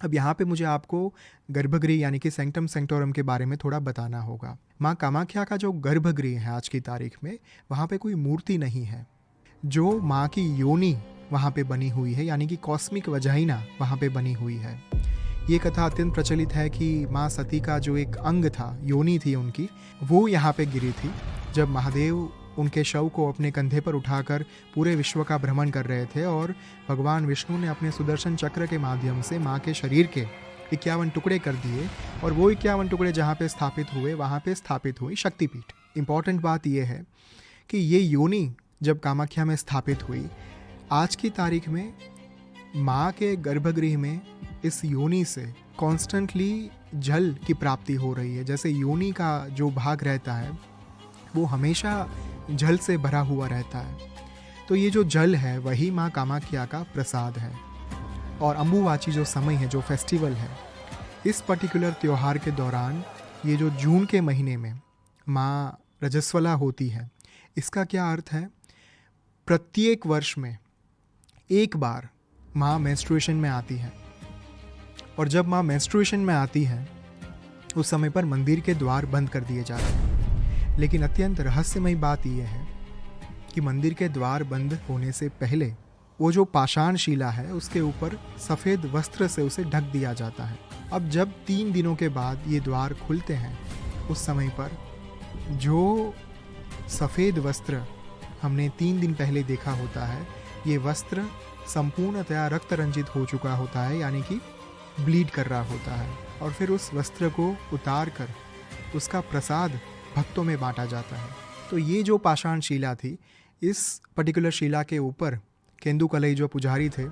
अब यहाँ पे मुझे आपको गर्भगृह यानी कि सेंक्टम सेंक्टोरम के बारे में थोड़ा बताना होगा। माँ कामाख्या का जो गर्भगृह है आज की तारीख में, वहाँ पे कोई मूर्ति नहीं है। जो माँ की योनि वहाँ पे बनी हुई है, यानी कि कॉस्मिक वजाइना वहाँ पे बनी हुई है। ये कथा अत्यंत प्रचलित है कि माँ सती का जो एक अंग था, योनि थी उनकी, वो यहाँ पे गिरी थी जब महादेव उनके शव को अपने कंधे पर उठाकर पूरे विश्व का भ्रमण कर रहे थे, और भगवान विष्णु ने अपने सुदर्शन चक्र के माध्यम से माँ के शरीर के 51 टुकड़े कर दिए, और वो 51 टुकड़े जहाँ पे स्थापित हुए वहाँ पे स्थापित हुई शक्तिपीठ। इम्पॉर्टेंट बात यह है कि ये योनि जब कामाख्या में स्थापित हुई, आज की तारीख में माँ के गर्भगृह में इस योनि से कॉन्स्टेंटली जल की प्राप्ति हो रही है। जैसे योनि का जो भाग रहता है वो हमेशा जल से भरा हुआ रहता है, तो ये जो जल है वही माँ कामाख्या का प्रसाद है। और अम्बुवाची जो समय है, जो फेस्टिवल है, इस पर्टिकुलर त्यौहार के दौरान, ये जो जून के महीने में माँ रजस्वला होती है, इसका क्या अर्थ है? प्रत्येक वर्ष में एक बार माँ मेंस्ट्रुएशन में आती है, और जब माँ मेंस्ट्रुएशन में आती है उस समय पर मंदिर के द्वार बंद कर दिए जाते हैं। लेकिन अत्यंत रहस्यमय बात यह है कि मंदिर के द्वार बंद होने से पहले वो जो पाषाण शिला है उसके ऊपर सफ़ेद वस्त्र से उसे ढक दिया जाता है। अब जब 3 दिनों के बाद ये द्वार खुलते हैं, उस समय पर जो सफ़ेद वस्त्र हमने 3 दिन पहले देखा होता है, ये वस्त्र संपूर्णतया रक्त रंजित हो चुका होता है, यानी कि ब्लीड कर रहा होता है। और फिर उस वस्त्र को उतार कर उसका प्रसाद भक्तों में बांटा जाता है। तो ये जो पाषाण शिला थी, इस पर्टिकुलर शिला के ऊपर केंदुकलई जो पुजारी थे